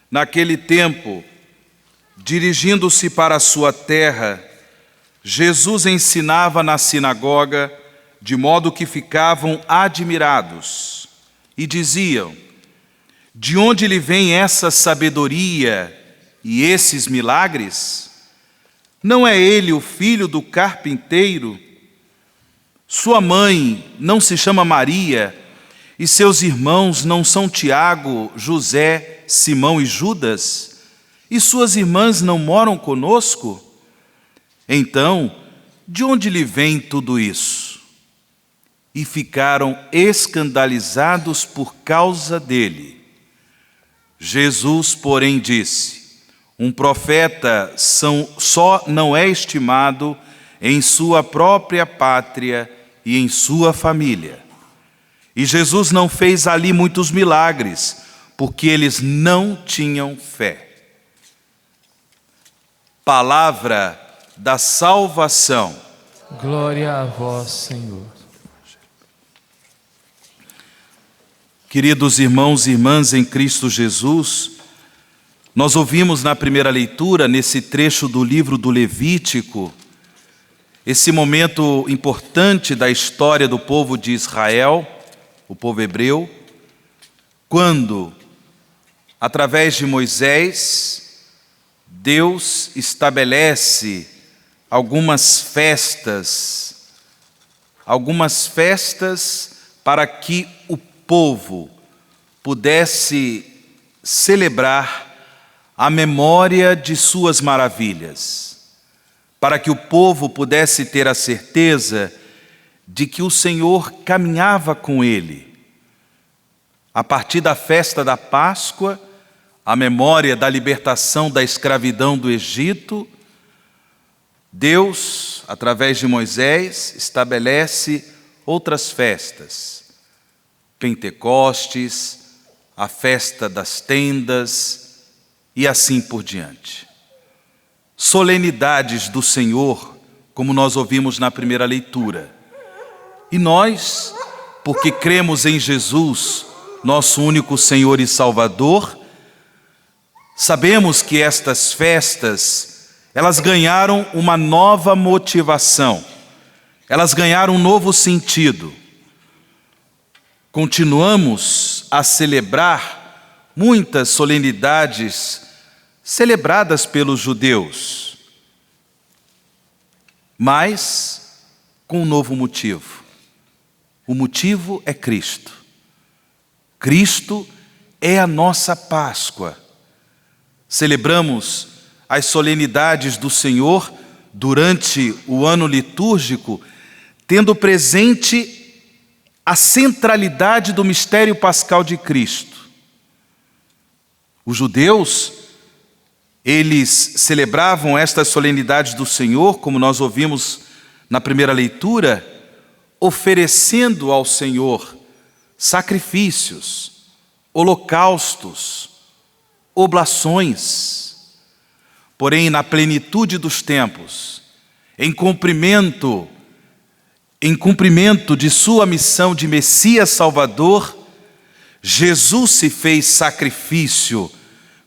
Naquele tempo, dirigindo-se para a sua terra, Jesus ensinava na sinagoga, de modo que ficavam admirados e diziam: de onde lhe vem essa sabedoria e esses milagres? Não é ele o filho do carpinteiro? Sua mãe não se chama Maria, e seus irmãos não são Tiago, José, Simão e Judas? E suas irmãs não moram conosco? Então, de onde lhe vem tudo isso? E ficaram escandalizados por causa dele. Jesus, porém, disse: um profeta só não é estimado em sua própria pátria e em sua família. E Jesus não fez ali muitos milagres, porque eles não tinham fé. Palavra da salvação. Glória a vós, Senhor. Queridos irmãos e irmãs em Cristo Jesus, nós ouvimos na primeira leitura, nesse trecho do livro do Levítico, esse momento importante da história do povo de Israel, o povo hebreu, quando, através de Moisés, Deus estabelece algumas festas para que o povo pudesse celebrar a memória de suas maravilhas, para que o povo pudesse ter a certeza de que o Senhor caminhava com ele. A partir da festa da Páscoa, a memória da libertação da escravidão do Egito, Deus, através de Moisés, estabelece outras festas. Pentecostes, a festa das tendas e assim por diante. Solenidades do Senhor, como nós ouvimos na primeira leitura. E nós, porque cremos em Jesus, nosso único Senhor e Salvador, sabemos que estas festas, elas ganharam uma nova motivação, elas ganharam um novo sentido. Continuamos a celebrar muitas solenidades celebradas pelos judeus, mas com um novo motivo. O motivo é Cristo. Cristo é a nossa Páscoa. Celebramos as solenidades do Senhor durante o ano litúrgico, tendo presente a centralidade do mistério pascal de Cristo. Os judeus, eles celebravam estas solenidades do Senhor, como nós ouvimos na primeira leitura, oferecendo ao Senhor sacrifícios, holocaustos, oblações. Porém, na plenitude dos tempos, em cumprimento de sua missão de Messias Salvador, Jesus se fez sacrifício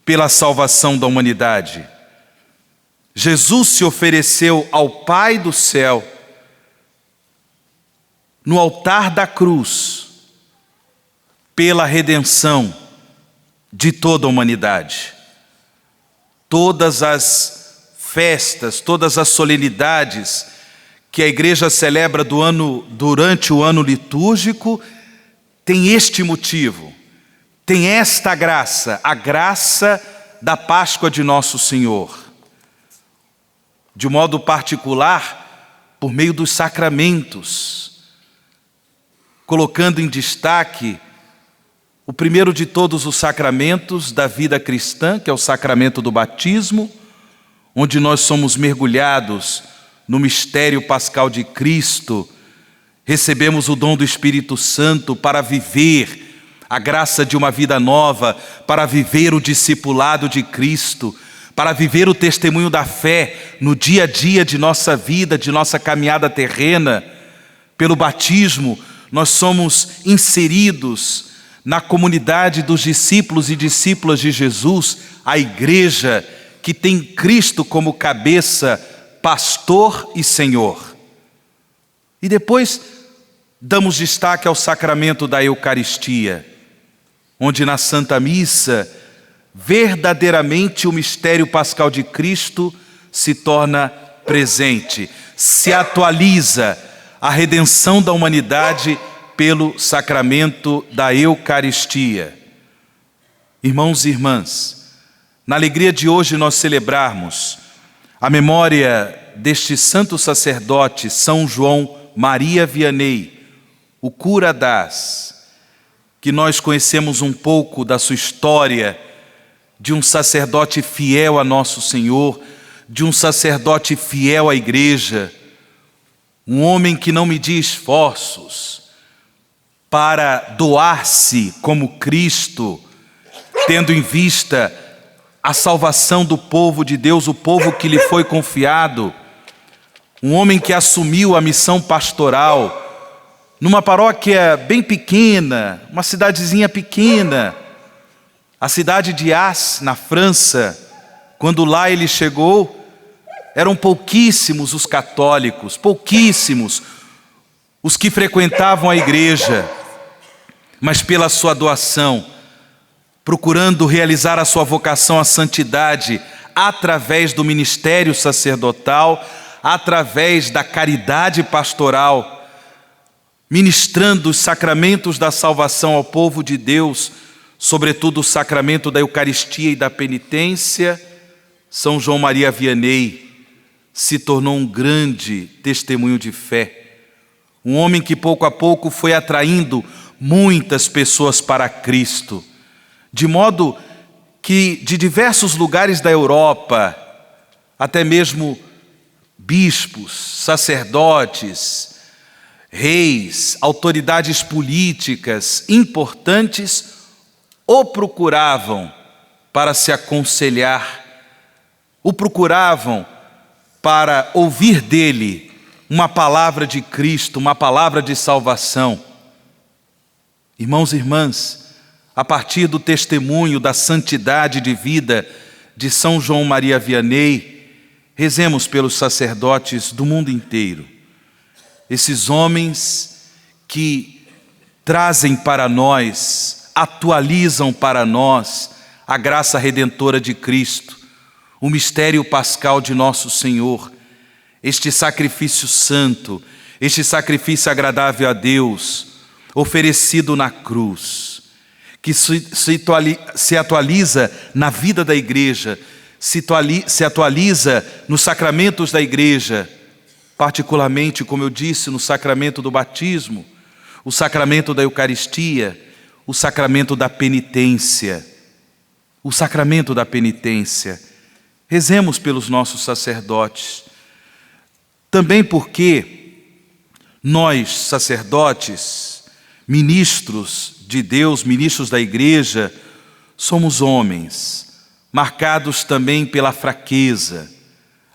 pela salvação da humanidade. Jesus se ofereceu ao Pai do céu no altar da cruz pela redenção de toda a humanidade. Todas as festas, todas as solenidades que a igreja celebra durante o ano litúrgico tem este motivo, tem esta graça, a graça da Páscoa de nosso Senhor. De modo particular, por meio dos sacramentos, colocando em destaque o primeiro de todos os sacramentos da vida cristã, que é o sacramento do batismo, onde nós somos mergulhados no mistério pascal de Cristo, recebemos o dom do Espírito Santo para viver a graça de uma vida nova, para viver o discipulado de Cristo, para viver o testemunho da fé no dia a dia de nossa vida, de nossa caminhada terrena. Pelo batismo, nós somos inseridos na comunidade dos discípulos e discípulas de Jesus, a igreja que tem Cristo como cabeça, pastor e Senhor. E depois damos destaque ao sacramento da Eucaristia, onde na Santa Missa, verdadeiramente o mistério pascal de Cristo se torna presente, se atualiza a redenção da humanidade pelo sacramento da Eucaristia. Irmãos e irmãs, na alegria de hoje nós celebrarmos a memória deste santo sacerdote, São João Maria Vianney, o cura das, que nós conhecemos um pouco da sua história, de um sacerdote fiel a nosso Senhor, de um sacerdote fiel à igreja, um homem que não media esforços para doar-se como Cristo, tendo em vista a salvação do povo de Deus, o povo que lhe foi confiado, um homem que assumiu a missão pastoral numa paróquia bem pequena, uma cidadezinha pequena, a cidade de As, na França. Quando lá ele chegou, eram pouquíssimos os católicos, pouquíssimos os que frequentavam a igreja, mas pela sua doação, procurando realizar a sua vocação à santidade através do ministério sacerdotal, através da caridade pastoral, ministrando os sacramentos da salvação ao povo de Deus, sobretudo o sacramento da Eucaristia e da penitência, São João Maria Vianney se tornou um grande testemunho de fé. Um homem que pouco a pouco foi atraindo muitas pessoas para Cristo, de modo que de diversos lugares da Europa, até mesmo bispos, sacerdotes, reis, autoridades políticas importantes o procuravam para se aconselhar, o procuravam para ouvir dele uma palavra de Cristo, uma palavra de salvação. Irmãos e irmãs, a partir do testemunho da santidade de vida de São João Maria Vianney, rezemos pelos sacerdotes do mundo inteiro, esses homens que trazem para nós, atualizam para nós a graça redentora de Cristo, o mistério pascal de nosso Senhor, este sacrifício santo, este sacrifício agradável a Deus, oferecido na cruz, que se atualiza na vida da igreja, se atualiza nos sacramentos da igreja, particularmente, como eu disse, no sacramento do batismo, o sacramento da Eucaristia, o sacramento da penitência. O sacramento da penitência. Rezemos pelos nossos sacerdotes. Também porque nós, sacerdotes, ministros de Deus, ministros da igreja, somos homens, marcados também pela fraqueza,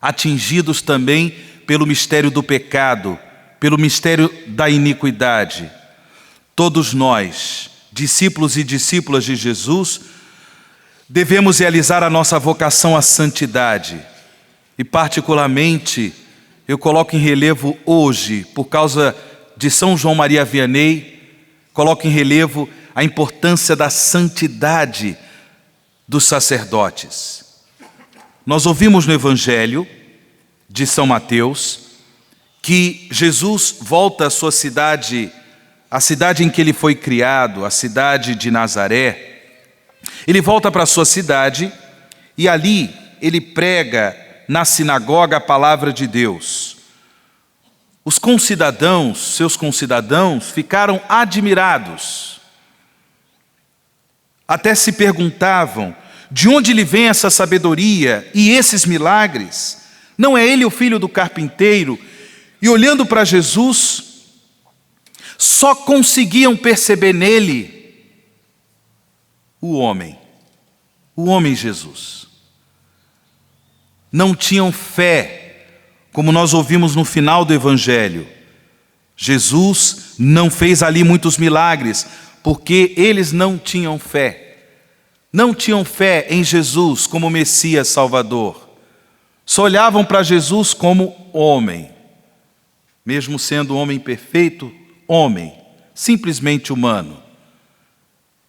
atingidos também pelo mistério do pecado, pelo mistério da iniquidade. Todos nós, discípulos e discípulas de Jesus, devemos realizar a nossa vocação à santidade. E particularmente, eu coloco em relevo hoje, por causa de São João Maria Vianney, coloco em relevo a importância da santidade dos sacerdotes. Nós ouvimos no Evangelho de São Mateus que Jesus volta à sua cidade, a cidade em que ele foi criado, a cidade de Nazaré. Ele volta para a sua cidade e ali ele prega na sinagoga a palavra de Deus. Os concidadãos, seus concidadãos, ficaram admirados. Até se perguntavam de onde lhe vem essa sabedoria e esses milagres. Não é ele o filho do carpinteiro? E olhando para Jesus, só conseguiam perceber nele o homem Jesus. Não tinham fé, como nós ouvimos no final do Evangelho. Jesus não fez ali muitos milagres, porque eles não tinham fé. Não tinham fé em Jesus como Messias Salvador. Só olhavam para Jesus como homem. Mesmo sendo homem perfeito, homem, simplesmente humano.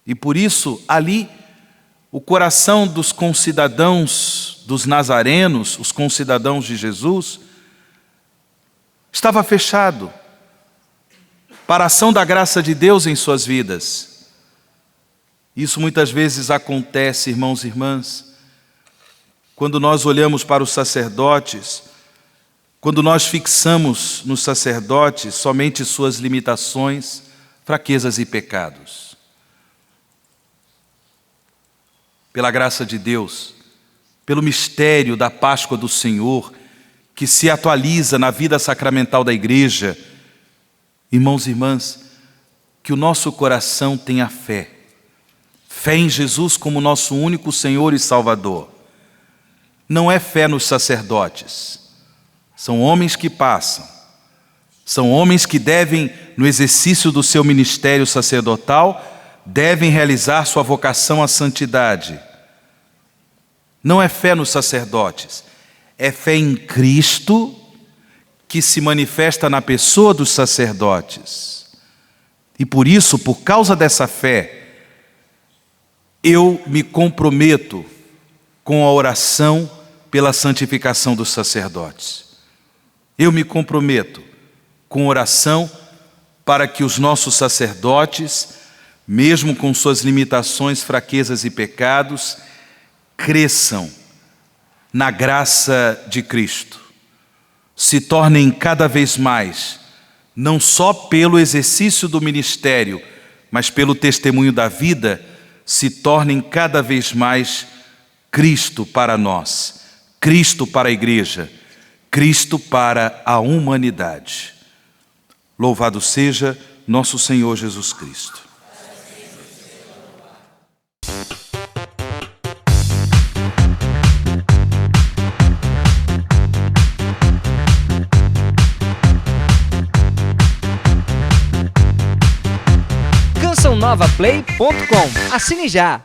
E por isso, ali, o coração dos concidadãos, dos nazarenos, os concidadãos de Jesus, estava fechado para a ação da graça de Deus em suas vidas. Isso muitas vezes acontece, irmãos e irmãs, quando nós olhamos para os sacerdotes, quando nós fixamos nos sacerdotes somente suas limitações, fraquezas e pecados. Pela graça de Deus, pelo mistério da Páscoa do Senhor, que se atualiza na vida sacramental da igreja, irmãos e irmãs, que o nosso coração tenha fé. Fé em Jesus como nosso único Senhor e Salvador. Não é fé nos sacerdotes. São homens que passam. São homens que devem, no exercício do seu ministério sacerdotal, devem realizar sua vocação à santidade. Não é fé nos sacerdotes. É fé em Cristo que se manifesta na pessoa dos sacerdotes. E por isso, por causa dessa fé, eu me comprometo com a oração pela santificação dos sacerdotes. Eu me comprometo com oração para que os nossos sacerdotes, mesmo com suas limitações, fraquezas e pecados, cresçam na graça de Cristo, se tornem cada vez mais, não só pelo exercício do ministério, mas pelo testemunho da vida, se tornem cada vez mais Cristo para nós, Cristo para a igreja, Cristo para a humanidade. Louvado seja nosso Senhor Jesus Cristo. CançãoNovaPlay.com. Assine já!